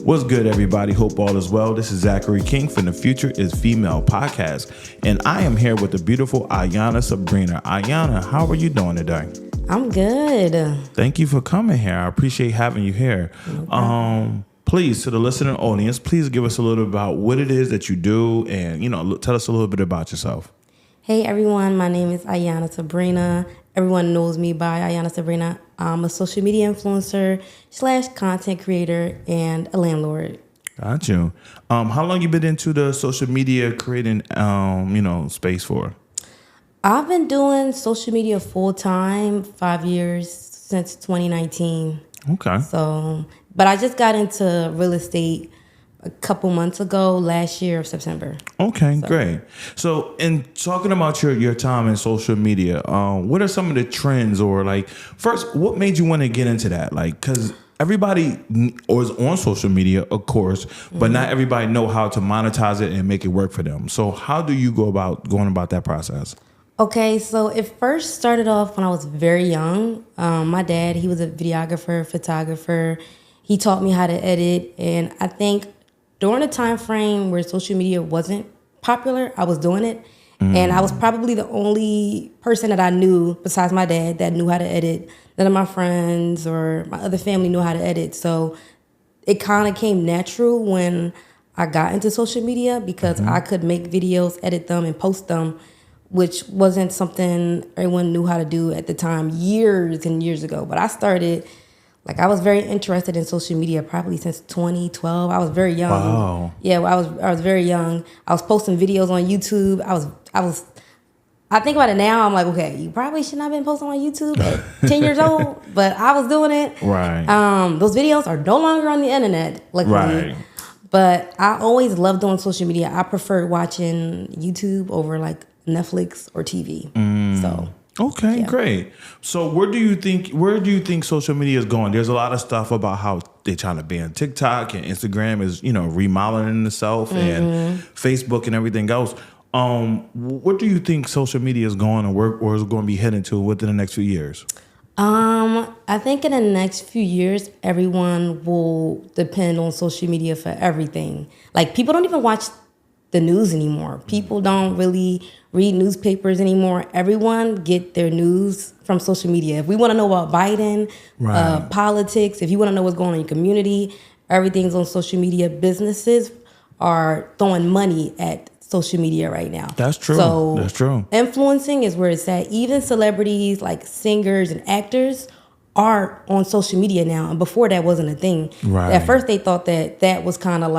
What's good, everybody? Hope all is well. This is Zachary King from The Future is Female podcast, and I am here with the beautiful Ayana Sabrina. Ayana, how are you doing today? I'm good. Thank you for coming here. I appreciate having you here. Please, to the listening audience, please give us a little about what it is that you do, and tell us a little bit about yourself. Hey everyone, my name is Ayana Sabrina. Everyone knows me by Ayana Sabrina. I'm a social media influencer / content creator and a landlord. Got you. How long you been into the social media creating, space for? I've been doing social media full time, 5 years since 2019. Okay. But I just got into real estate a couple months ago, last year of September. Okay, great. So in talking about your time in social media, what are some of the trends, or first, what made you want to get into that? Because everybody is on social media, of course, but not everybody know how to monetize it and make it work for them. So how do you go about that process? Okay, so it first started off when I was very young. My dad, he was a videographer, photographer. He taught me how to edit, and I think during a time frame where social media wasn't popular, I was doing it. And I was probably the only person that I knew, besides my dad, that knew how to edit. None of my friends or my other family knew how to edit. So it kind of came natural when I got into social media because I could make videos, edit them, and post them, which wasn't something everyone knew how to do at the time, years and years ago. But I started... I was very interested in social media probably since 2012. I was very young. Wow. Yeah, I was very young. I was posting videos on YouTube. I think about it now, I'm like, okay, you probably should not have been posting on YouTube at 10 years old, but I was doing it. Right. Those videos are no longer on the internet, luckily. Right. But I always loved doing social media. I preferred watching YouTube over Netflix or TV. Okay, yeah. Great. So where do you think social media is going? There's a lot of stuff about how they're trying to ban TikTok, and Instagram is, remodeling itself, and Facebook and everything else. What do you think social media is going, or is going to be heading to within the next few years? I think in the next few years, everyone will depend on social media for everything. People don't even watch the news anymore. People don't really read newspapers anymore. Everyone get their news from social media. If we want to know about Biden, politics, if you want to know what's going on in your community, everything's on social media. Businesses are throwing money at social media right now. That's true. That's true. Influencing is where it's at. Even celebrities like singers and actors are on social media now. And before that wasn't a thing. Right. At first they thought that was kind of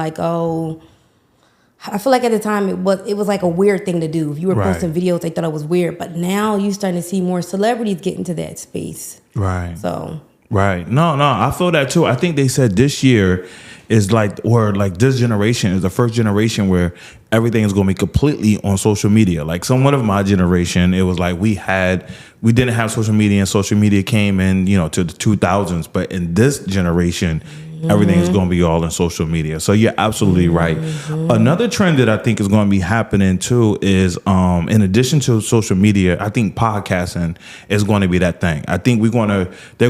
I feel like at the time it was like a weird thing to do. If you were posting videos, they thought it was weird. But now you're starting to see more celebrities get into that space. Right. So. Right. No, I feel that too. I think they said this year is this generation is the first generation where everything is going to be completely on social media. Someone of my generation, it was we didn't have social media, and social media came in, to the 2000s. But in this generation, everything is going to be all in social media. So you're absolutely right. Another trend that I think is going to be happening too is, in addition to social media, I think podcasting is going to be that thing. I think they're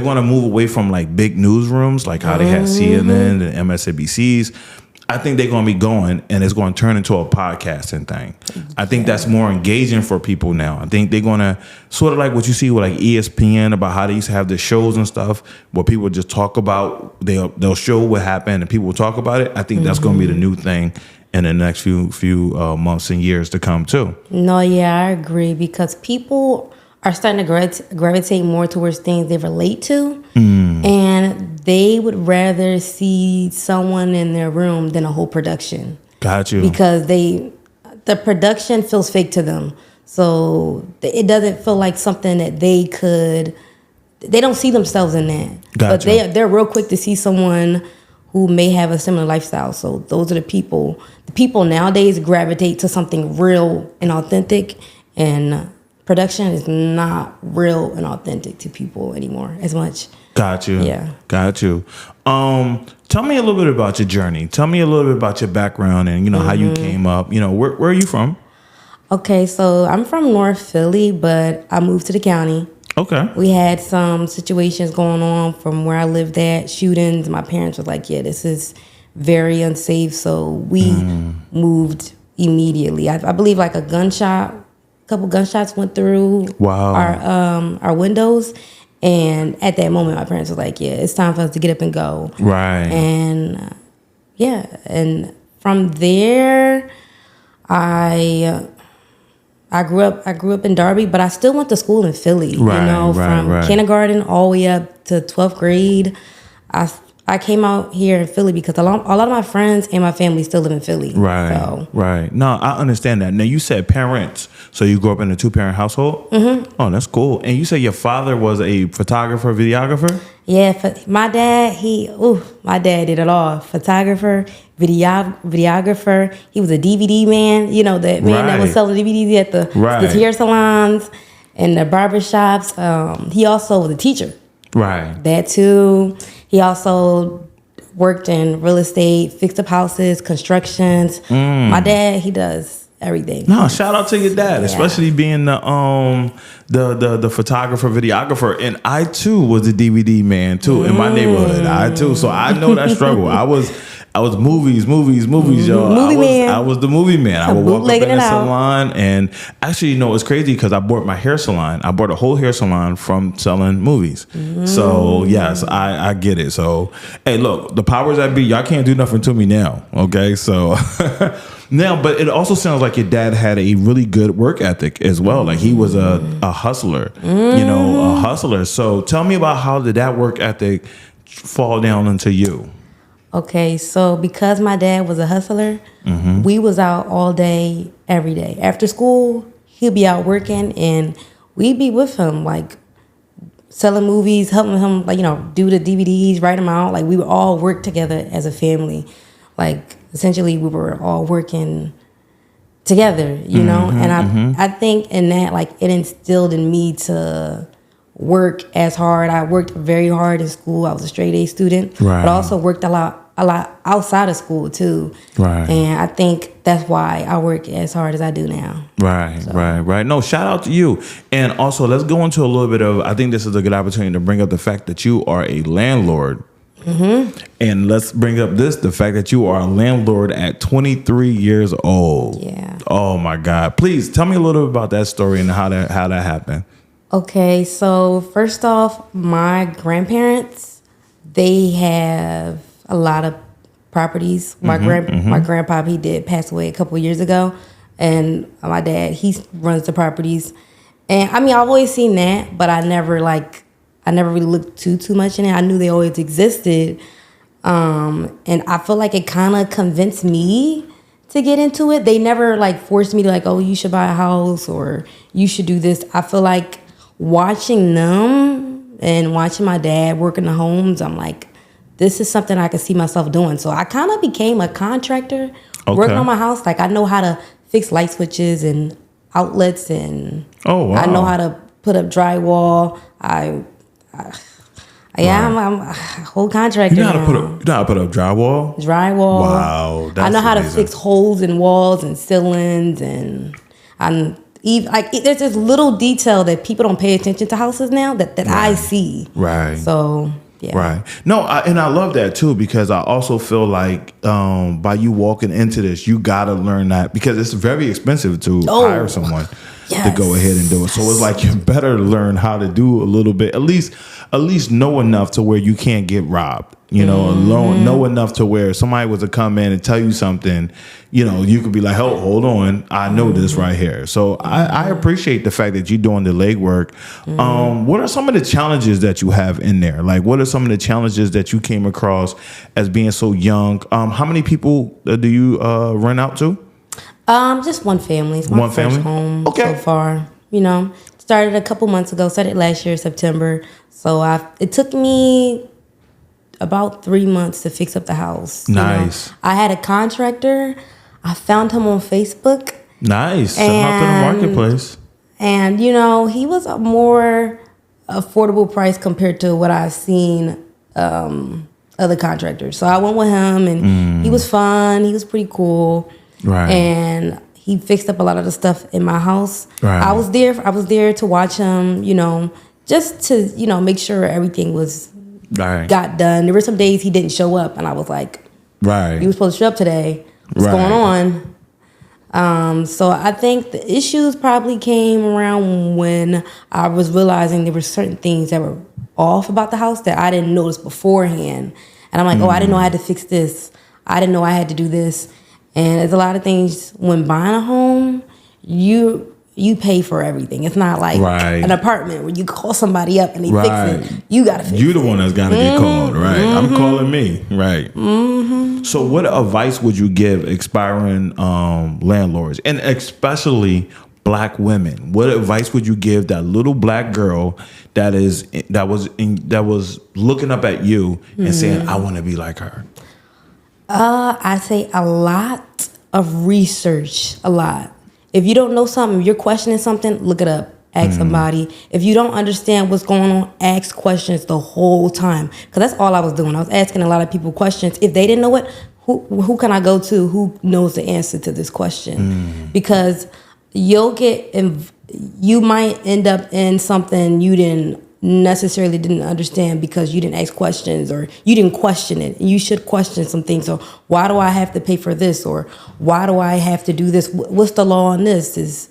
going to move away from big newsrooms, how they had CNN and MSNBCs. I think they're going to be going, and it's going to turn into a podcasting thing. I think that's more engaging for people now. I think they're going to sort of like what you see with ESPN, about how they used to have the shows and stuff where people just talk about, they'll show what happened and people will talk about it. I think that's going to be the new thing in the next few months and years to come too. No, yeah, I agree, because people are starting to gravitate more towards things they relate to, and they would rather see someone in their room than a whole production. Got you. Because the production feels fake to them, so it doesn't feel like something that they don't see themselves in that. Got But they're real quick to see someone who may have a similar lifestyle. So those are the people. The people nowadays gravitate to something real and authentic, and production is not real and authentic to people anymore as much. Got you. Yeah. Got you. Tell me a little bit about your journey. Tell me a little bit about your background and, how you came up. Where are you from? Okay, so I'm from North Philly, but I moved to the county. Okay. We had some situations going on from where I lived at, shootings. My parents were like, yeah, this is very unsafe. So we moved immediately. I believe like a couple gunshots went through our windows. And at that moment, my parents were like, yeah, it's time for us to get up and go. Right. And and from there, I grew up in Darby, but I still went to school in Philly. From kindergarten all the way up to 12th grade. I came out here in Philly because a lot of my friends and my family still live in Philly. Right. So. Right. No, I understand that. Now you said parents, so you grew up in a 2-parent household. Mm-hmm. Oh, that's cool. And you said your father was a photographer, videographer. Yeah, my dad. My dad did it all. Photographer, videographer. He was a DVD man. You know, that man that was selling DVDs at the hair salons and the barbershops. He also was a teacher. Right. That too. He also worked in real estate, fixed up houses, constructions. My dad, he does everything. No, shout out to your dad, especially being the photographer, videographer. And I too was a DVD man too in my neighborhood. I too, so I know that struggle. I was movies, y'all. I was the movie man. I would walk up in the salon, and actually, it's crazy because I bought my hair salon. I bought a whole hair salon from selling movies. So yes, I get it. So hey, look, the powers that be, y'all can't do nothing to me now. Okay, so now, but it also sounds like your dad had a really good work ethic as well. Like he was a hustler, a hustler. So tell me about how did that work ethic fall down into you? Okay, so because my dad was a hustler, we was out all day, every day. After school, he'd be out working, and we'd be with him, like selling movies, helping him, like do the DVDs, write them out. Like we would all work together as a family. Like essentially, we were all working together, And I think in that, like it instilled in me to work as hard. I worked very hard in school. I was a straight A student, but also worked a lot outside of school too. Right. And I think that's why I work as hard as I do now. Right. No, shout out to you. And also let's go into a little bit of, I think this is a good opportunity to bring up the fact that you are a landlord. And let's bring up the fact that you are a landlord at 23 years old. Yeah. Oh my God. Please tell me a little bit about that story and how that happened. Okay, so first off, my grandparents, they have a lot of properties. My grandpa, he did pass away a couple of years ago, and my dad, he runs the properties. And I mean, I've always seen that, but I never really looked too much in it. I knew they always existed, and I feel like it kind of convinced me to get into it. They never forced me to oh, you should buy a house or you should do this. I feel like watching them and watching my dad work in the homes, I'm like, this is something I could see myself doing. So I kind of became a contractor, working on my house. Like I know how to fix light switches and outlets, and I know how to put up drywall. I'm a whole contractor. You know how to put up drywall? Drywall. Wow, that's I know how amazing. to fix holes in walls and ceilings, and there's this little detail that people don't pay attention to houses now that I see. Right. So yeah. Right. No, and I love that too, because I also feel like by you walking into this, you gotta learn that, because it's very expensive to hire someone to go ahead and do it. So it's like you better learn how to do a little bit, at least know enough to where you can't get robbed. Know enough to where somebody was to come in and tell you something, you could be like, oh, hold on, I know this right here. So I appreciate the fact that you're doing the legwork. What are some of the challenges that you have in there? Like, what are some of the challenges that you came across as being so young? How many people do you rent out to? Just one family. It's my first home so far. Started a couple months ago. Started last year, September. So it took me about 3 months to fix up the house. Nice. I had a contractor. I found him on Facebook. Nice. Shout out to the marketplace. And, he was a more affordable price compared to what I've seen other contractors. So I went with him, and he was fun. He was pretty cool. Right. And he fixed up a lot of the stuff in my house. Right. I was there to watch him, just to, make sure everything was got done. There were some days he didn't show up, and I was like, Right. You were supposed to show up today. What's going on? So I think the issues probably came around when I was realizing there were certain things that were off about the house that I didn't notice beforehand. And I'm like, oh, I didn't know I had to fix this. I didn't know I had to do this. And there's a lot of things when buying a home, you pay for everything. It's not like an apartment where you call somebody up and they fix it. You got to fix it. You the one that's got to get called, right? I'm calling me, right? So what advice would you give aspiring landlords, and especially Black women? What advice would you give that little Black girl that was looking up at you and saying, I want to be like her? I say a lot of research, a lot. If you don't know something, if you're questioning something, look it up. Ask somebody. If you don't understand what's going on, ask questions the whole time. Because that's all I was doing. I was asking a lot of people questions. If they didn't know it, who can I go to? Who knows the answer to this question? Because you might end up in something you didn't understand because you didn't ask questions or you didn't question it. You should question some things. So why do I have to pay for this? Or why do I have to do this? What's the law on this? Is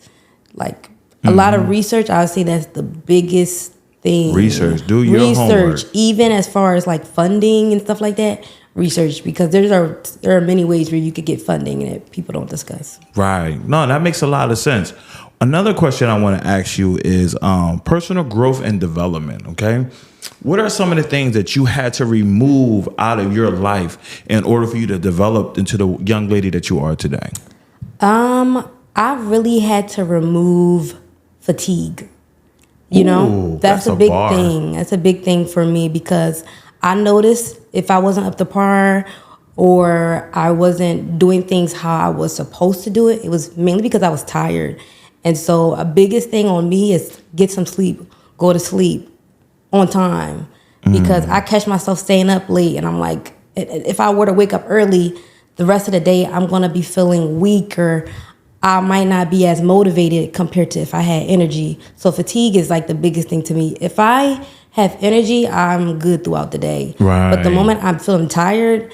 like a lot of research. I would say that's the biggest thing. Research. Do your homework. Even as far as like funding and stuff like that. Research, because there are many ways where you could get funding that people don't discuss. Right. No, that makes a lot of sense. Another question I want to ask you is personal growth and development. Okay, what are some of the things that you had to remove out of your life in order for you to develop into the young lady that you are today? I really had to remove fatigue. That's a big thing. That's a big thing for me because I noticed if I wasn't up to par or I wasn't doing things how I was supposed to do it, it was mainly because I was tired. And so a biggest thing on me is get some sleep, go to sleep on time. Because I catch myself staying up late and I'm like, if I were to wake up early, the rest of the day I'm going to be feeling weak or I might not be as motivated compared to if I had energy. So fatigue is like the biggest thing to me. If I have energy, I'm good throughout the day. Right. But the moment I'm feeling tired,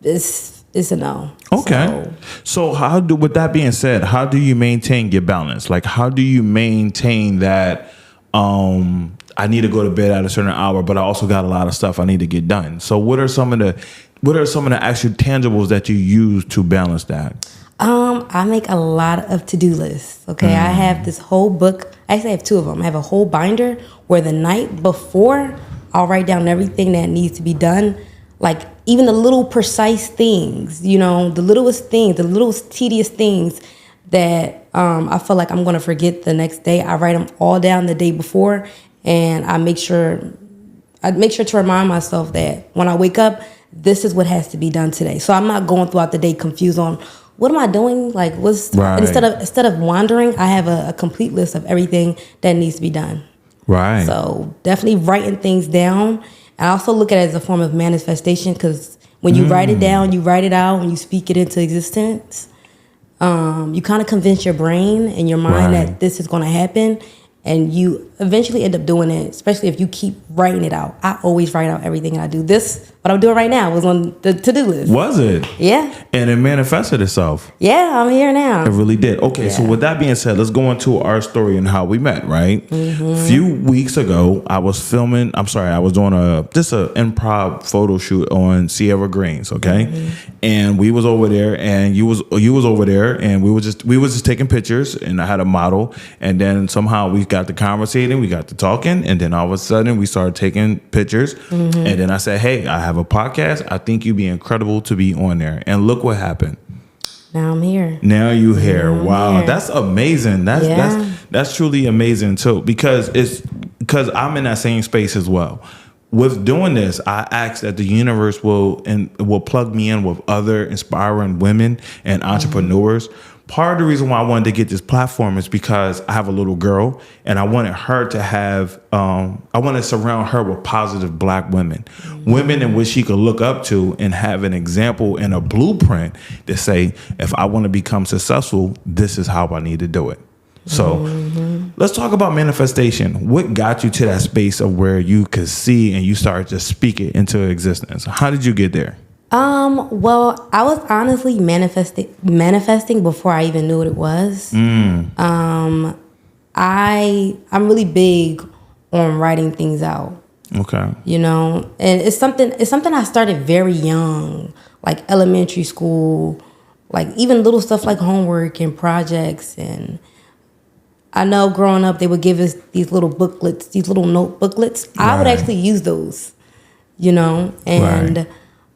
it's a no. Okay. So with that being said, how do you maintain your balance? Like, how do you maintain that I need to go to bed at a certain hour, but I also got a lot of stuff I need to get done? So what are some of the actual tangibles that you use to balance that? I make a lot of to-do lists. Okay. I have this whole book. Actually, I have two of them. I have a whole binder where the night before I'll write down everything that needs to be done. Like even the little precise things, the littlest things, the littlest tedious things that I feel like I'm going to forget the next day. I write them all down the day before, and I make sure to remind myself that when I wake up, this is what has to be done today. So I'm not going throughout the day confused on what am I doing? Like instead of wandering, I have a complete list of everything that needs to be done. Right. So definitely writing things down. I also look at it as a form of manifestation because when you write it down, you write it out, and you speak it into existence, you kind of convince your brain and your mind that this is going to happen, and you eventually end up doing it, especially if you keep writing it out. I always write out everything I do. What I'm doing right now was on the to-do list. Was it? Yeah. And it manifested itself. Yeah, I'm here now. It really did. Okay, so with that being said, let's go into our story and how we met, right? A few weeks ago, I was doing an improv photo shoot on Sierra Greens, okay? And we was over there, and you was over there, and we was just taking pictures, and I had a model, and then somehow we got to conversating, we got to talking, and then all of a sudden we started taking pictures, and then I said, hey, I have a podcast. I think you'd be incredible to be on there. And look what happened. Now I'm here. Now you here. Wow, that's amazing. That's truly amazing too, because I'm in that same space as well. With doing this, I ask that the universe will plug me in with other inspiring women and entrepreneurs. Part of the reason why I wanted to get this platform is because I have a little girl, and I wanted her to have, I want to surround her with positive Black women, women in which she could look up to and have an example and a blueprint to say, if I want to become successful, this is how I need to do it. So let's talk about manifestation. What got you to that space of where you could see and you started to speak it into existence? How did you get there? Well, I was honestly manifesting before I even knew what it was. I'm really big on writing things out. Okay. You know, and it's something I started very young, like elementary school, like even little stuff like homework and projects. And I know growing up they would give us these little booklets, these little note booklets. I would actually use those, you know, and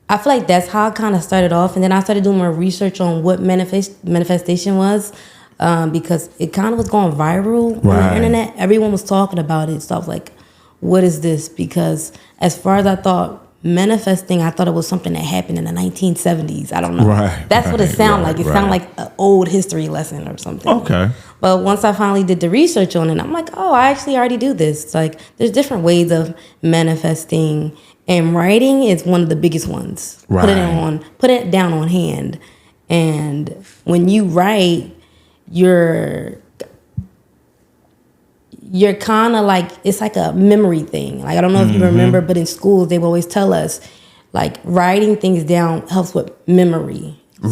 I feel like that's how I kind of started off. And then I started doing more research on what manifestation was, because it kind of was going viral on the internet. Everyone was talking about it. So I was like, what is this? Because as far as I thought, manifesting, I thought it was something that happened in the 1970s. I don't know. That's what it sounded like. It sounded like an old history lesson or something. Okay. But once I finally did the research on it, I'm like, oh, I actually already do this. It's like there's different ways of manifesting, and writing is one of the biggest ones. Put it down on hand. And when you write, you're kind of like, it's like a memory thing. Like, I don't know if you remember, but in schools, they would always tell us, like, writing things down helps with memory. So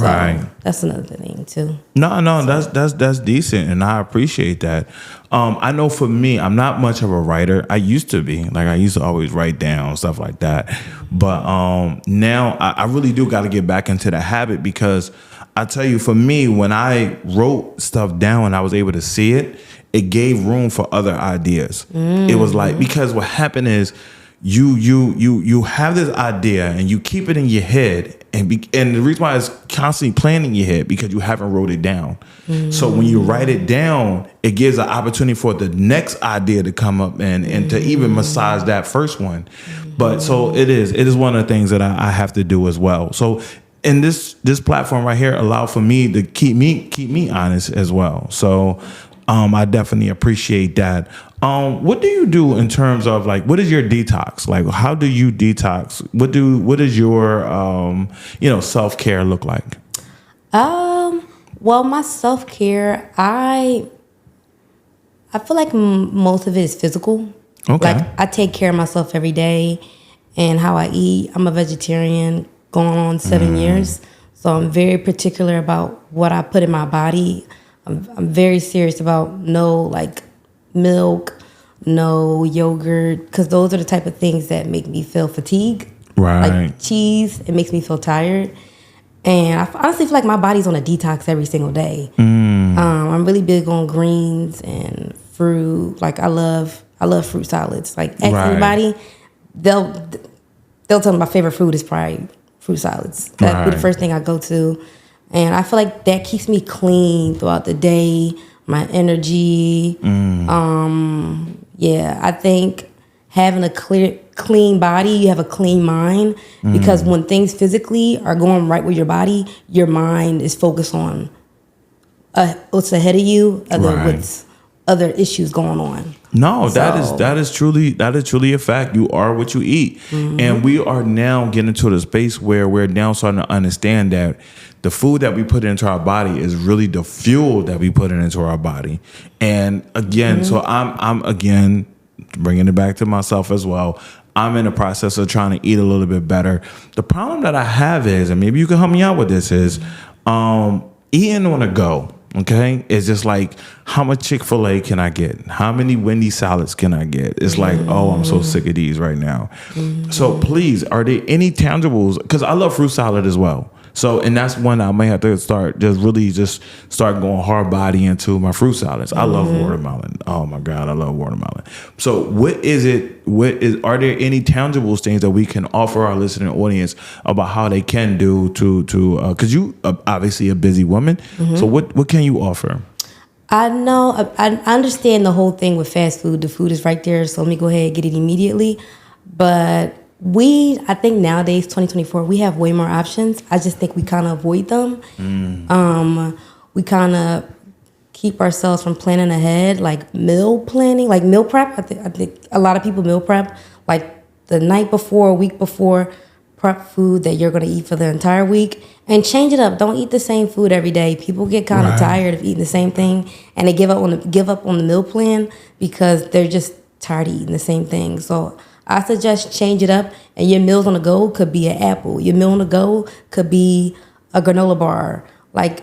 that's another thing, too. No, that's decent, and I appreciate that. I know for me, I'm not much of a writer. I used to be. Like, I used to always write down stuff like that. But now I really do got to get back into the habit, because I tell you, for me, when I wrote stuff down and I was able to see it, it gave room for other ideas. It was like, because what happened is you have this idea and you keep it in your head, and the reason why it's constantly playing in your head, because you haven't wrote it down. So when you write it down, it gives an opportunity for the next idea to come up and to even massage that first one. But so it is one of the things that I have to do as well. So, and this platform right here allowed for me to keep me honest as well. So I definitely appreciate that. What do you do in terms of, like, what is your detox? Like, how do you detox? What is your self-care look like? Well, my self-care, I feel like most of it is physical. Okay. Like, I take care of myself every day and how I eat. I'm a vegetarian going on 7 years. So I'm very particular about what I put in my body. I'm very serious about no, like, milk, no yogurt, because those are the type of things that make me feel fatigue. Like cheese, it makes me feel tired. And I honestly feel like my body's on a detox every single day. I'm really big on greens and fruit. Like, I love fruit salads. Like, ask anybody, they'll tell me my favorite food is probably fruit salads. That'd be the first thing I go to. And I feel like that keeps me clean throughout the day, my energy. I think having a clean body, you have a clean mind, because when things physically are going right with your body, your mind is focused on what's ahead of you, other issues going on. No, that is truly a fact. You are what you eat. And we are now getting to the space where we're now starting to understand that the food that we put into our body is really the fuel that we put into our body. And again, so I'm again bringing it back to myself as well. I'm in the process of trying to eat a little bit better. The problem that I have is, and maybe you can help me out with this, is eating on the go. Okay, it's just like, how much Chick-fil-A can I get? How many Wendy's salads can I get? It's like, oh, I'm so sick of these right now. So please, are there any tangibles? Because I love fruit salad as well. So, and that's one I may have to start going hard body into my fruit salads. I love watermelon. Oh my God, I love watermelon. So are there any tangible things that we can offer our listening audience about how they can do to because you are obviously a busy woman. So what can you offer? I know, I understand the whole thing with fast food. The food is right there, so let me go ahead and get it immediately. But I think nowadays, 2024, we have way more options. I just think we kind of avoid them. We kind of keep ourselves from planning ahead, like meal planning, like meal prep. I think a lot of people meal prep, like the night before, a week before, prep food that you're going to eat for the entire week, and change it up. Don't eat the same food every day. People get kind of tired of eating the same thing, and they give up on the meal plan because they're just tired of eating the same thing. So I suggest change it up, and your meals on the go could be an apple. Your meal on the go could be a granola bar. Like,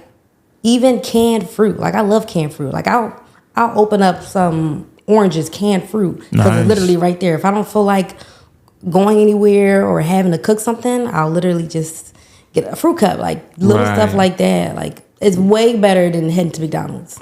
even canned fruit. Like, I love canned fruit. Like, I'll open up some oranges, canned fruit, because it's literally right there. If I don't feel like going anywhere or having to cook something, I'll literally just get a fruit cup. Like, little stuff like that. Like, it's way better than heading to McDonald's.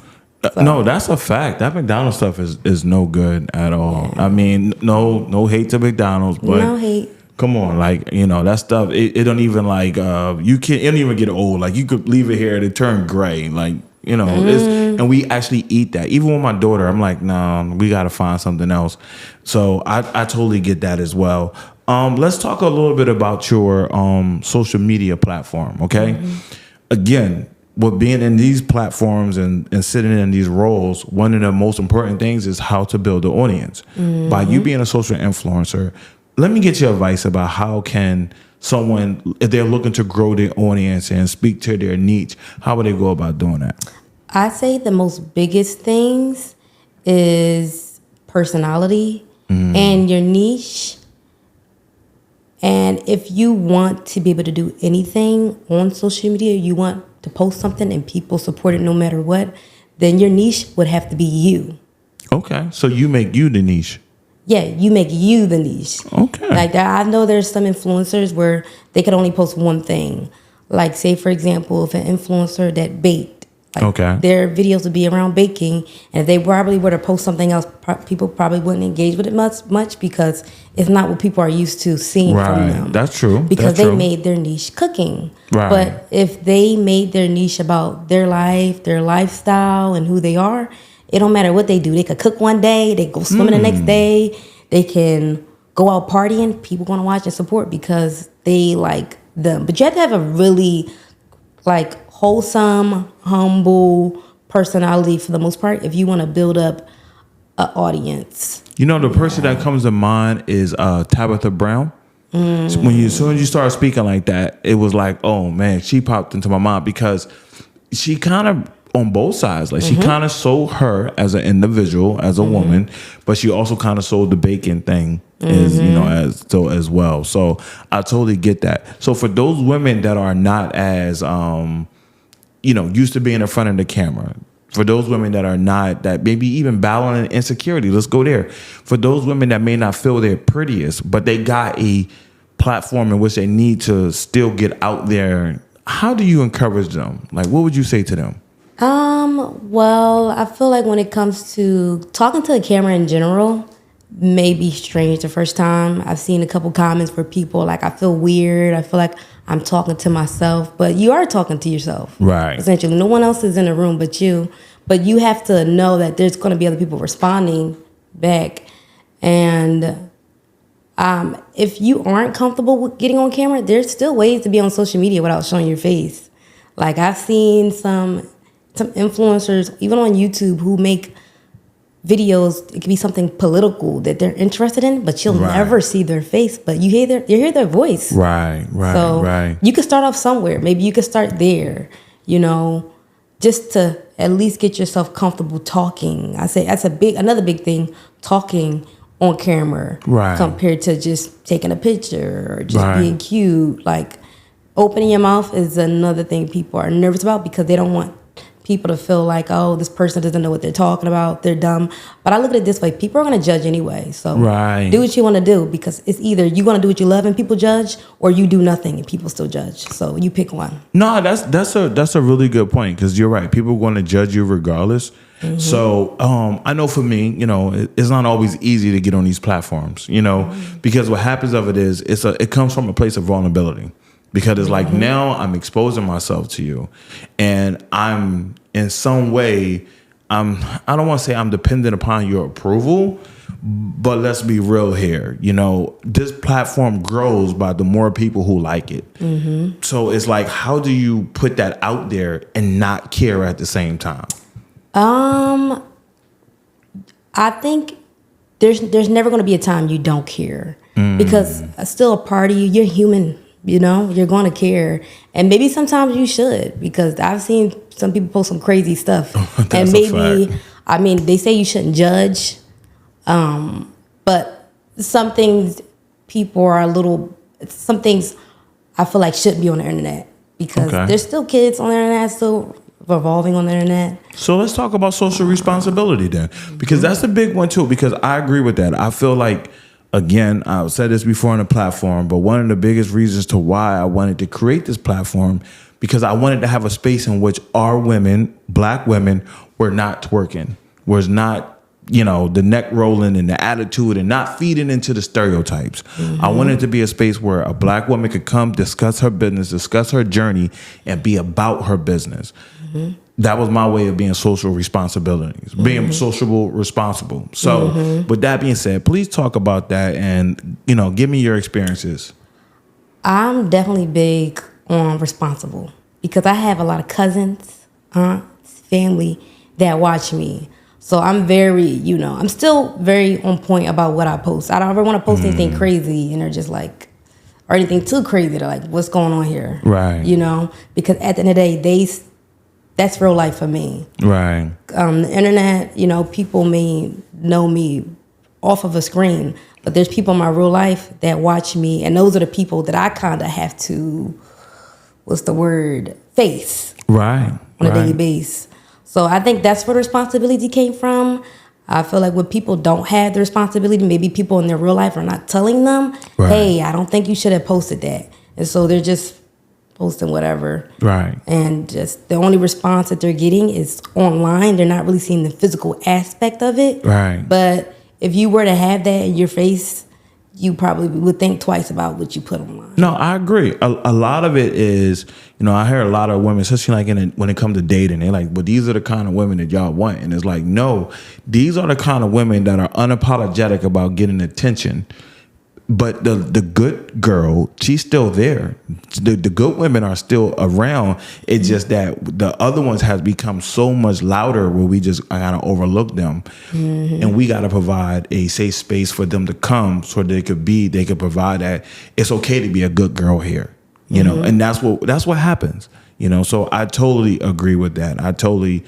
So. No, that's a fact. That McDonald's stuff is no good at all. Yeah. I mean, no hate to McDonald's, but no hate. Come on, like, you know, that stuff. It don't even like it don't even get old. Like, you could leave it here and it turn gray. Like, you know, and we actually eat that. Even with my daughter, I'm like, nah, we got to find something else. So I totally get that as well. Let's talk a little bit about your social media platform. Okay, again. With being in these platforms and sitting in these roles, one of the most important things is how to build an audience. By you being a social influencer, let me get your advice about how can someone, if they're looking to grow their audience and speak to their niche, how would they go about doing that? I say the most biggest things is personality and your niche. And if you want to be able to do anything on social media, you want to post something and people support it no matter what, then your niche would have to be you. Okay. So you make you the niche. Yeah, you make you the niche. Okay. Like, I know there's some influencers where they could only post one thing. Like, say, for example, if an influencer that baked, like, their videos would be around baking, and if they probably were to post something else, people probably wouldn't engage with it much because it's not what people are used to seeing from them. That's true. Because they made their niche cooking. Right. But if they made their niche about their life, their lifestyle, and who they are, it don't matter what they do. They could cook one day, they go swimming the next day, they can go out partying. People going to watch and support because they like them. But you have to have a really like wholesome, humble personality for the most part if you want to build up an audience. You know, the person that comes to mind is Tabitha Brown. So as soon as you start speaking like that, it was like, oh man, she popped into my mind because she kind of on both sides. Like, she kind of sold her as an individual, as a woman, but she also kind of sold the baking thing as well. So I totally get that. So for those women that are not as used to being in front of the camera, for those women that are not, that maybe even battling insecurity, let's go there. For those women that may not feel they're prettiest, but they got a platform in which they need to still get out there, how do you encourage them? Like, what would you say to them? Well, I feel like when it comes to talking to the camera in general, may be strange the first time. I've seen a couple comments where people like, I feel weird. I feel like I'm talking to myself, but you are talking to yourself. Right. Essentially, no one else is in the room but you. But you have to know that there's going to be other people responding back. And if you aren't comfortable with getting on camera, there's still ways to be on social media without showing your face. Like, I've seen some influencers, even on YouTube, who make videos. It could be something political that they're interested in, but you'll never see their face, but you hear their voice. Right. So you could start off somewhere. Maybe you could start there, just to at least get yourself comfortable talking. I say that's another big thing, talking on camera compared to just taking a picture or just being cute. Like, opening your mouth is another thing people are nervous about because they don't want people to feel like, oh, this person doesn't know what they're talking about, they're dumb. But I look at it this way, people are going to judge anyway. So do what you want to do, because it's either you want to do what you love and people judge, or you do nothing and people still judge. So you pick one. No, that's a really good point, because you're right. People are going to judge you regardless. So I know for me, it's not always easy to get on these platforms, because what happens of it is it comes from a place of vulnerability. Because it's like, now I'm exposing myself to you, and I'm in some way, I don't want to say I'm dependent upon your approval, but let's be real here. This platform grows by the more people who like it. So it's like, how do you put that out there and not care at the same time? I think there's never going to be a time you don't care, because still a part of you, you're human. You're going to care. And maybe sometimes you should, because I've seen some people post some crazy stuff. And maybe, they say you shouldn't judge. But some things people are a little. Some things I feel like shouldn't be on the internet because there's still kids on the internet, still revolving on the internet. So let's talk about social responsibility then, because that's a big one too. Because I agree with that. I feel like, again, I've said this before on the platform, but one of the biggest reasons to why I wanted to create this platform, because I wanted to have a space in which our women, black women, were not twerking, was not, the neck rolling and the attitude and not feeding into the stereotypes. I wanted to be a space where a black woman could come, discuss her business, discuss her journey, and be about her business. That was my way of being social responsibilities, being sociable responsible. So with that being said, please talk about that and, give me your experiences. I'm definitely big on responsible because I have a lot of cousins, aunts, family that watch me. So I'm very, I'm still very on point about what I post. I don't ever want to post anything crazy and they're just like, or anything too crazy. They're like, what's going on here? Right. Because at the end of the day, that's real life for me. Right. The internet, people may know me off of a screen, but there's people in my real life that watch me, and those are the people that I kind of have to, face. Right. On a daily basis. So I think that's where the responsibility came from. I feel like when people don't have the responsibility, maybe people in their real life are not telling them, hey, I don't think you should have posted that. And so they're just posting whatever. Right. And just the only response that they're getting is online. They're not really seeing the physical aspect of it. Right. But if you were to have that in your face, you probably would think twice about what you put online. No, I agree. A lot of it is, I hear a lot of women, especially like when it comes to dating, they're like, but these are the kind of women that y'all want. And it's like, no, these are the kind of women that are unapologetic about getting attention. But the good girl, she's still there. The good women are still around. It's just that the other ones has become so much louder where we just gotta overlook them. And we gotta provide a safe space for them to come so they could provide that it's okay to be a good girl here. And that's what happens. So I totally agree with that. I totally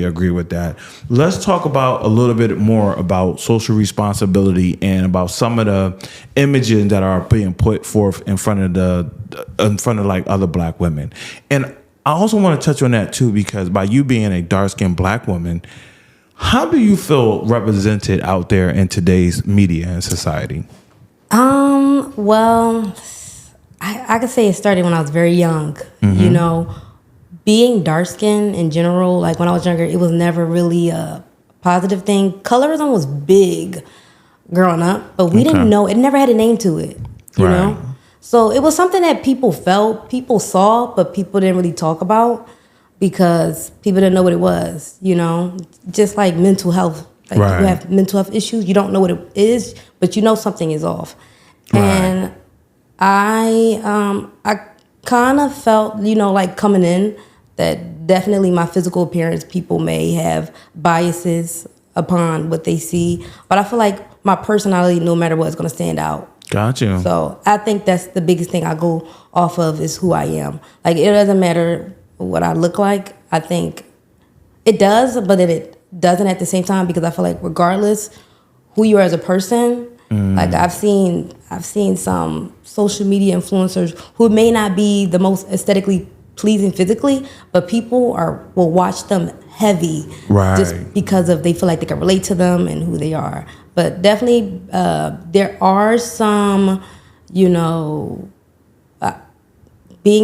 agree with that. Let's talk about a little bit more about social responsibility and about some of the images that are being put forth in front of like other black women. And I also want to touch on that too, because by you being a dark-skinned black woman, how do you feel represented out there in today's media and society? Well, I could say it started when I was very young. Being dark skinned in general, like when I was younger, it was never really a positive thing. Colorism was big growing up, but we didn't know. It never had a name to it, you know? So it was something that people felt, people saw, but people didn't really talk about because people didn't know what it was, Just like mental health. Like you have mental health issues, you don't know what it is, but you know something is off. And I kind of felt, like coming in that definitely my physical appearance, people may have biases upon what they see, but I feel like my personality, no matter what, is going to stand out. Gotcha. So I think that's the biggest thing I go off of is who I am. Like it doesn't matter what I look like. I think it does, but then it doesn't at the same time because I feel like regardless who you are as a person, like I've seen some social media influencers who may not be the most aesthetically pleasing physically, but people will watch them heavy just because they feel like they can relate to them and who they are. But definitely there are some, being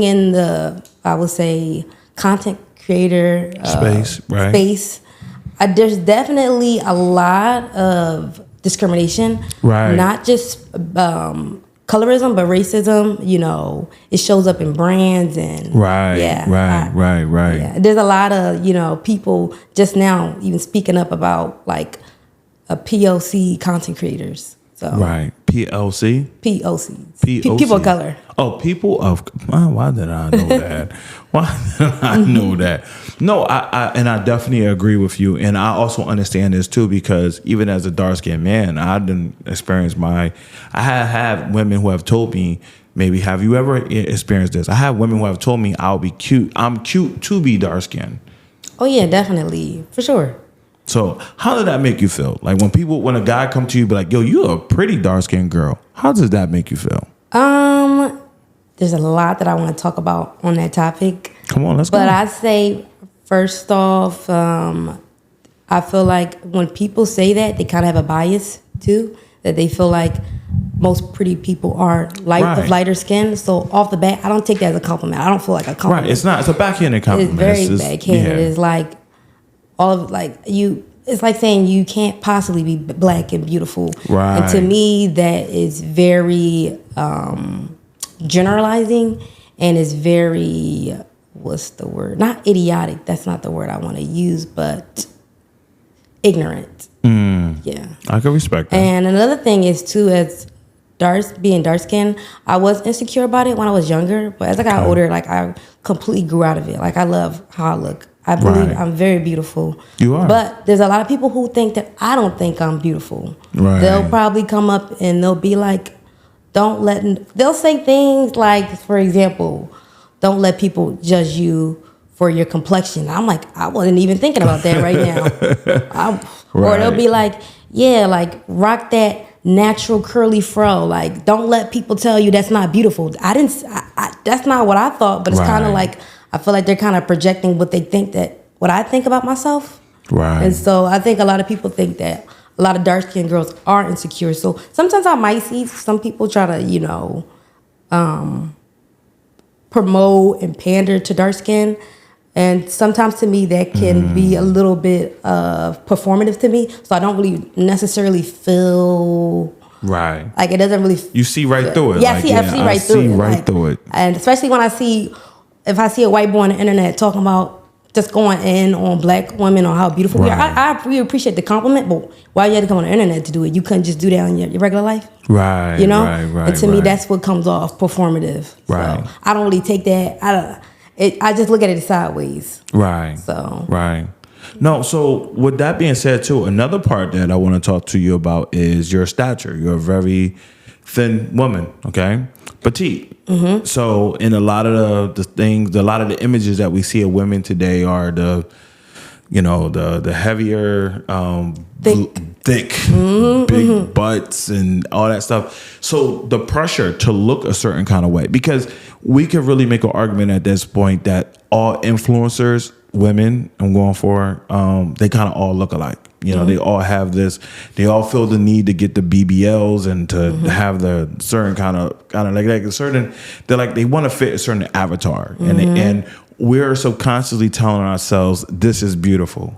in the, I would say, content creator space. There's definitely a lot of discrimination, not just colorism, but racism. It shows up in brands and there's a lot of people just now even speaking up about like a POC content creators. So POC people of color. Oh, people of why did I know that? Why did I know that? No, I definitely agree with you, and I also understand this too because even as a dark skinned man, I didn't experience I have women who have told me, maybe have you ever experienced this? I have women who have told me I'll be cute. I'm cute to be dark skinned. Oh yeah, definitely, for sure. So how did that make you feel? Like when a guy come to you, be like, yo, you're a pretty dark skinned girl. How does that make you feel? There's a lot that I want to talk about on that topic. Come on, let's go. But I'd say, first off, I feel like when people say that, they kind of have a bias too, that they feel like most pretty people are of lighter skin. So off the bat, I don't take that as a compliment. I don't feel like a compliment. Right, it's not. It's a backhanded compliment. It's very backhanded. Yeah. It's like it's like saying you can't possibly be black and beautiful. Right. And to me, that is very generalizing, and is very, what's the word? Not idiotic. That's not the word I want to use, but ignorant. Yeah. I can respect that. And another thing is too, as being dark skinned, I was insecure about it when I was younger, but as I got older, like I completely grew out of it. Like I love how I look. I believe I'm very beautiful. You are. But there's a lot of people who think that I don't think I'm beautiful. Right. They'll probably come up and they'll be like, they'll say things like, for example, don't let people judge you for your complexion. I'm like, I wasn't even thinking about that right now. Or they'll be like, yeah, like rock that natural curly fro. Like, don't let people tell you that's not beautiful. That's not what I thought, but it's kind of like, I feel like they're kind of projecting what I think about myself. Right. And so I think a lot of people think that a lot of dark-skinned girls are insecure. So sometimes I might see some people try to, promote and pander to dark skin. And sometimes to me that can be a little bit performative to me. So I don't really necessarily feel like it doesn't really. You see right through it. Yeah, I see right through it. And especially when if I see a white boy on the internet talking about just going in on black women or how beautiful we are, I really appreciate the compliment, but why you had to come on the internet to do it? You couldn't just do that in your regular life? Right. You know? Right. And to me, that's what comes off performative. Right. So I don't really take that. I just look at it sideways. Right. So. Right. No, so with that being said, too, another part that I want to talk to you about is your stature. You're a very thin woman, okay? Petite. Mm-hmm. So in a lot of the things, a lot of the images that we see of women today are the heavier, thick, big butts and all that stuff. So the pressure to look a certain kind of way, because we could really make an argument at this point that all influencers, women, I'm going for, they kind of all look alike. They all have this. They all feel the need to get the BBLs and to have the certain kind of like a certain. They want to fit a certain avatar, and we're subconsciously telling ourselves this is beautiful.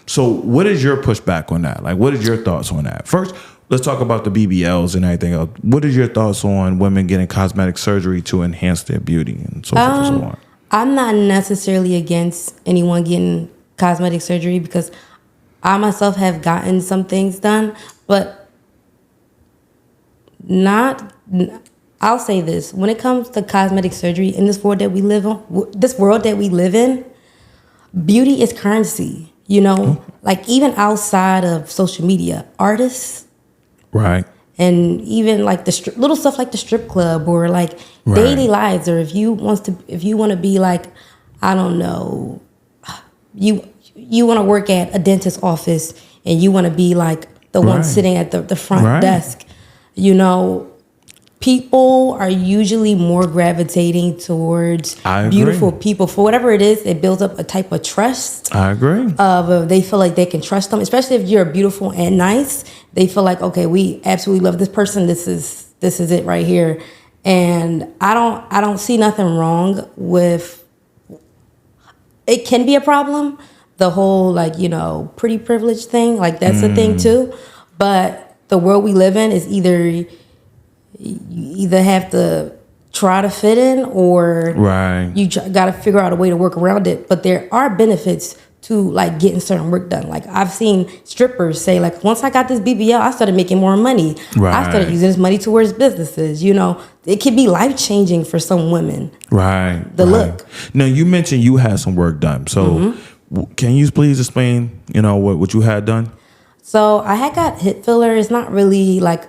So what is your pushback on that? Like, what is your thoughts on that? First, let's talk about the BBLs and everything else. What is your thoughts on women getting cosmetic surgery to enhance their beauty and so forth and so on? I'm not necessarily against anyone getting cosmetic surgery because I myself have gotten some things done, but I'll say this. When it comes to cosmetic surgery in this world that we live in, beauty is currency, like even outside of social media, artists. Right. And even like the little stuff like the strip club or like daily lives, or if you want to be like, I don't know, you want to work at a dentist's office and you want to be like the one sitting at the front desk, people are usually more gravitating towards beautiful people. For whatever it is, it builds up a type of trust. I agree. They feel like they can trust them, especially if you're beautiful and nice. They feel like, okay, we absolutely love this person. This is it right here. And I don't see nothing wrong with. It can be a problem. The whole pretty privilege thing, like that's a thing too. But the world we live in is you either have to try to fit in or you got to figure out a way to work around it. But there are benefits to like getting certain work done. Like I've seen strippers say like, once I got this BBL, I started making more money. I started using this money towards businesses. It can be life changing for some women. The look. Now you mentioned you had some work done. So can you please explain, what you had done? So I had got hip filler. It's not really like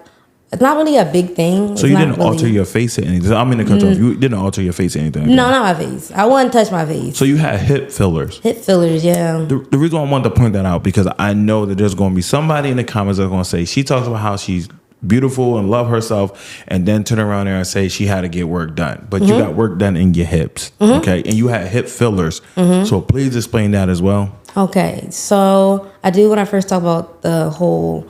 It's not really a big thing. So It's you not didn't really, alter your face or anything. I'm in the country. You didn't alter your face or anything. Like No, that. not my face. I wouldn't touch my face. So you had hip fillers. Hip fillers, yeah. The reason why I wanted to point that out because I know that there's going to be somebody in the comments that's going to say she talks about how she's beautiful and love herself, and then turn around there and say she had to get work done. But you got work done in your hips, okay? And you had hip fillers. So please explain that as well. Okay, so I do when I first talk about the whole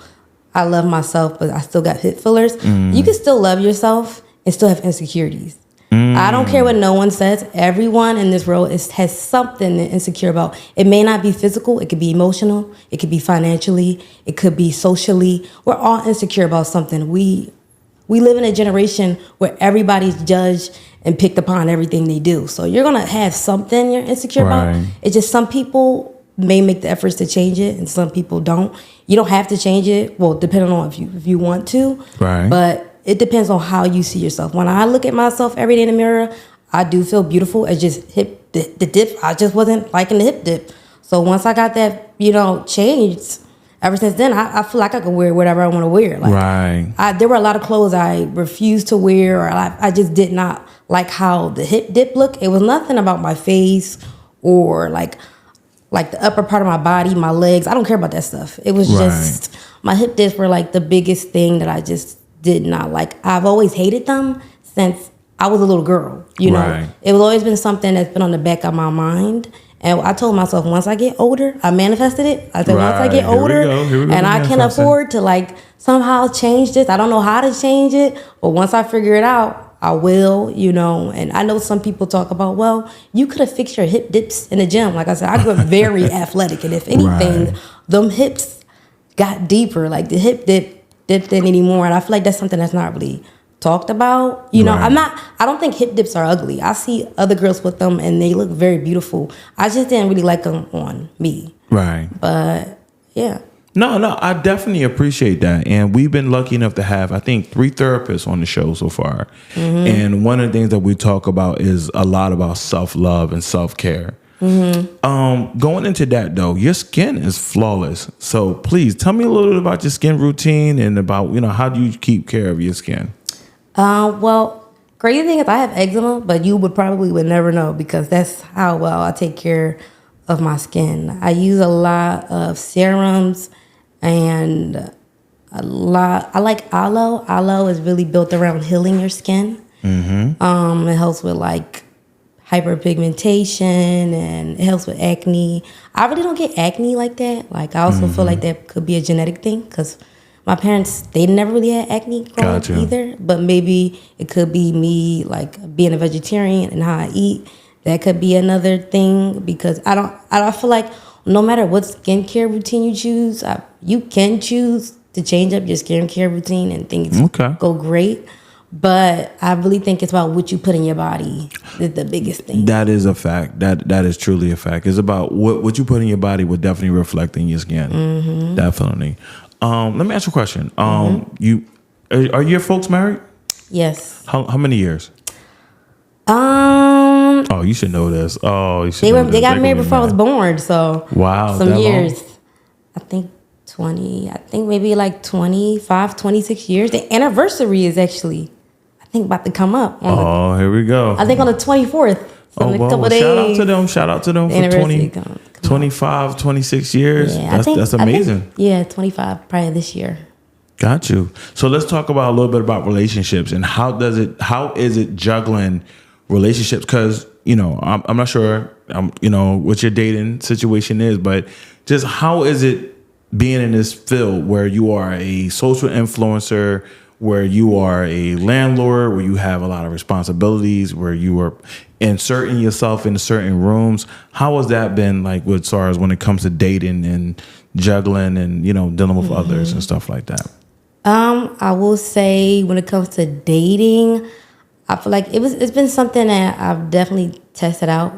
I love myself, but I still got hip fillers. You can still love yourself and still have insecurities. I don't care what no one says. Everyone in this world has something they're insecure about. It may not be physical. It could be emotional. It could be financially. It could be socially. We're all insecure about something. We live in a generation where everybody's judged and picked upon everything they do. So you're going to have something you're insecure about. It's just some people may make the efforts to change it and some people don't. You don't have to change it. Well, depending on if you want to. Right. But it depends on how you see yourself. When I look at myself every day in the mirror, I do feel beautiful. It's just the dip. I just wasn't liking the hip dip. So once I got that, changed, ever since then, I feel like I can wear whatever I want to wear. Like, there were a lot of clothes I refused to wear, or I just did not like how the hip dip looked. It was nothing about my face or like the upper part of my body, my legs. I don't care about that stuff. It was just my hip dips were like the biggest thing that I just did not like. I've always hated them since I was a little girl. It was always been something that's been on the back of my mind. And I told myself once I get older, I manifested it. I said once I get older and I can afford to somehow change this. I don't know how to change it, but once I figure it out, I will, And I know some people talk about, well, you could have fixed your hip dips in the gym. Like I said, I grew up very athletic. And if anything, them hips got deeper. Like the hip dipped in anymore. And I feel like that's something that's not really talked about. I don't think hip dips are ugly. I see other girls with them and they look very beautiful. I just didn't really like them on me. Right. But yeah. No, I definitely appreciate that. And we've been lucky enough to have, I think, 3 therapists on the show so far. And one of the things that we talk about is a lot about self-love and self-care. Going into that, though, your skin is flawless. So please tell me a little bit about your skin routine and about, how do you keep care of your skin? Well, crazy thing is I have eczema, but you would never know because that's how well I take care of my skin. I use a lot of serums and I like aloe. Aloe is really built around healing your skin. It helps with hyperpigmentation and it helps with acne. I really don't get acne like that. I also feel like that could be a genetic thing because my parents, they never really had acne growing up either. But maybe it could be me being a vegetarian and how I eat. That could be another thing because I feel like no matter what skincare routine you choose, you can choose to change up your skincare routine and things go great. But I really think it's about what you put in your body is the biggest thing. That is a fact. That is truly a fact. It's about what you put in your body will definitely reflect in your skin. Definitely. Let me ask you a question. Are your folks married? Yes. How many years? Oh, you should know this. They got married before I was born, so some years. Long? I think 20. I think maybe 25, 26 years. The anniversary is actually, I think, about to come up. Here we go. I think on the 24th. So in a couple days. Shout out to them for 25, 26 years. Yeah, that's amazing. 25 probably this year. Got you. So let's talk about a little bit about relationships and how is it juggling relationships? Because I'm not sure what your dating situation is, but just how is it being in this field where you are a social influencer, where you are a landlord, where you have a lot of responsibilities, where you are inserting yourself in certain rooms. How has that been with SARS when it comes to dating and juggling and dealing with others and stuff like that? I will say when it comes to dating, I feel like it's been something that I've definitely tested out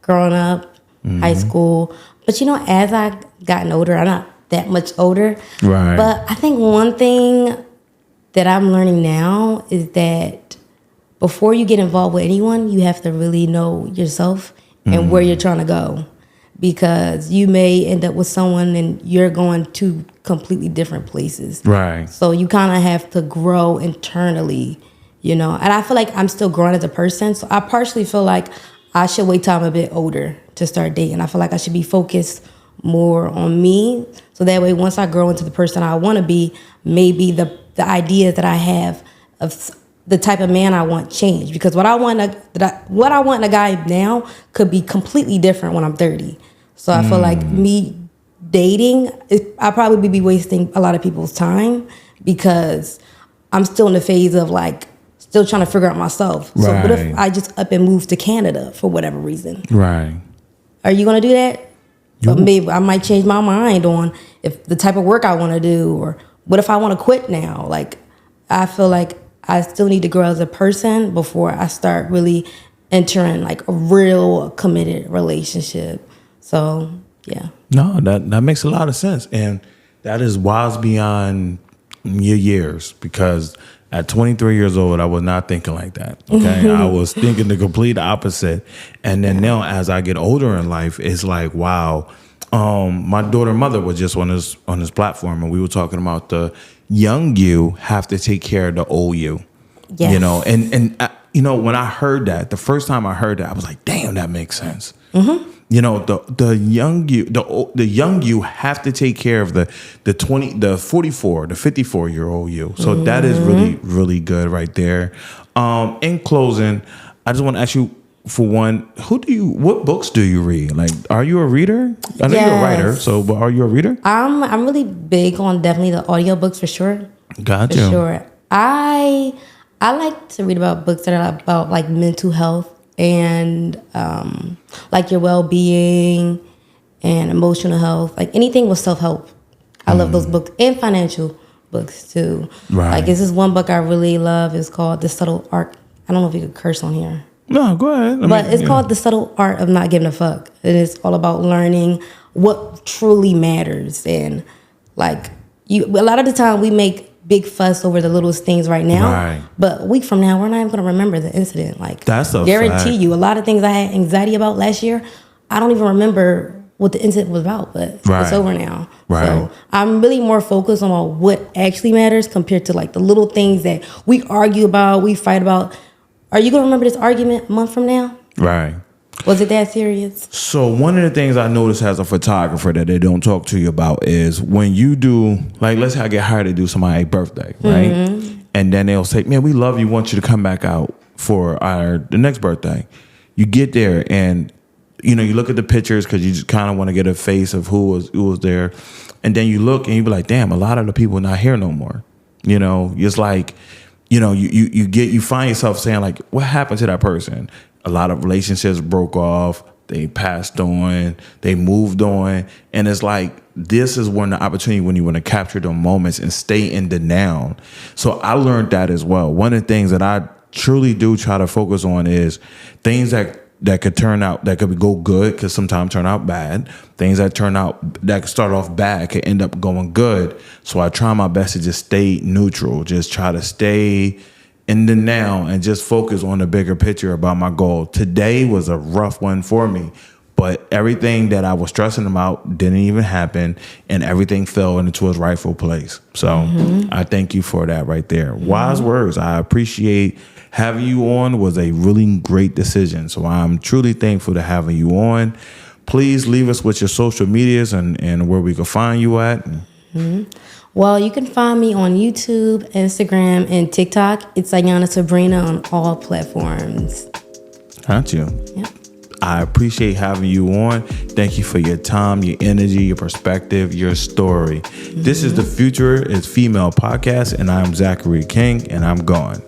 growing up, high school. But as I gotten older, I'm not that much older. Right. But I think one thing that I'm learning now is that before you get involved with anyone, you have to really know yourself and where you're trying to go. because you may end up with someone and you're going to completely different places. Right. So you kind of have to grow internally, you know. And I feel like I'm still growing as a person. So I partially feel like I should wait till I'm a bit older to start dating. I feel like I should be focused more on me. So that way, once I grow into the person I want to be, maybe the ideas that I have of the type of man I want change. Because what I want in a guy now could be completely different when I'm 30. So I feel like me dating, I'll probably be wasting a lot of people's time because I'm still in the phase of like still trying to figure out myself. So what if I just up and move to Canada for whatever reason? Right. Are you gonna do that? But maybe I might change my mind on if the type of work I want to do, or what if I want to quit now? Like, I feel like I still need to grow as a person before I start really entering like a real committed relationship. So yeah. No, that makes a lot of sense, and that is wise beyond your years, because at 23 years old, I was not thinking like that. Okay, I was thinking the complete opposite, and then now as I get older in life, it's like, wow. My daughter mother was just on this platform, and we were talking about the young you have to take care of the old you. Yes. You know, and you know, when I heard that, the first time I heard that, I was like, damn, that makes sense. Mm-hmm. You know, the young you, the young you have to take care of the 44, the 54-year-old you. So that is really, really good right there. In closing, I just want to ask you, for one, what books do you read? Like, are you a reader? I know you're a writer, but are you a reader? I'm really big on definitely the audiobooks for sure. Gotcha. For sure. I like to read about books that are about like mental health and like your well-being and emotional health, like anything with self-help. I love those books, and financial books too. Right. Like, this is one book I really love. It's called The Subtle Art. I don't know if you could curse on here. No, go ahead. But it's called The Subtle Art of Not Giving a Fuck. It is all about learning what truly matters. And like, a lot of the time we make big fuss over the littlest things right now. Right. But a week from now, we're not even going to remember the incident. Like, that's a guarantee fact. you, a lot of things I had anxiety about last year, I don't even remember what the incident was about, but it's over now. Right. So I'm really more focused on what actually matters compared to like the little things that we argue about, we fight about. Are you going to remember this argument a month from now? Right. Was it that serious? So one of the things I noticed as a photographer that they don't talk to you about is when you do, like, let's say I get hired to do somebody's birthday, right? Mm-hmm. And then they'll say, man, we love you, want you to come back out for the next birthday. You get there and, you know, you look at the pictures because you just kind of want to get a face of who was there. And then you look and you be like, damn, a lot of the people are not here no more. You know, it's like, you know, you find yourself saying like, what happened to that person? A lot of relationships broke off. They passed on. They moved on. And it's like, this is one of the opportunity when you want to capture the moments and stay in the now. So I learned that as well. One of the things that I truly do try to focus on is things that could turn out, that could go good, because sometimes turn out bad. Things that could start off bad could end up going good. So I try my best to just stay neutral, just try to stay in the now and just focus on the bigger picture about my goal. Today was a rough one for me, but everything that I was stressing about didn't even happen, and everything fell into its rightful place. So I thank you for that right there. Wise words. I appreciate having you on. Was a really great decision. So I'm truly thankful to having you on. Please leave us with your social medias and where we can find you at. Well, you can find me on YouTube, Instagram, and TikTok. It's Ayana Sabrina on all platforms. Got you. Yep. I appreciate having you on. Thank you for your time, your energy, your perspective, your story. This is the Future is Female podcast, and I'm Zachary King, and I'm gone.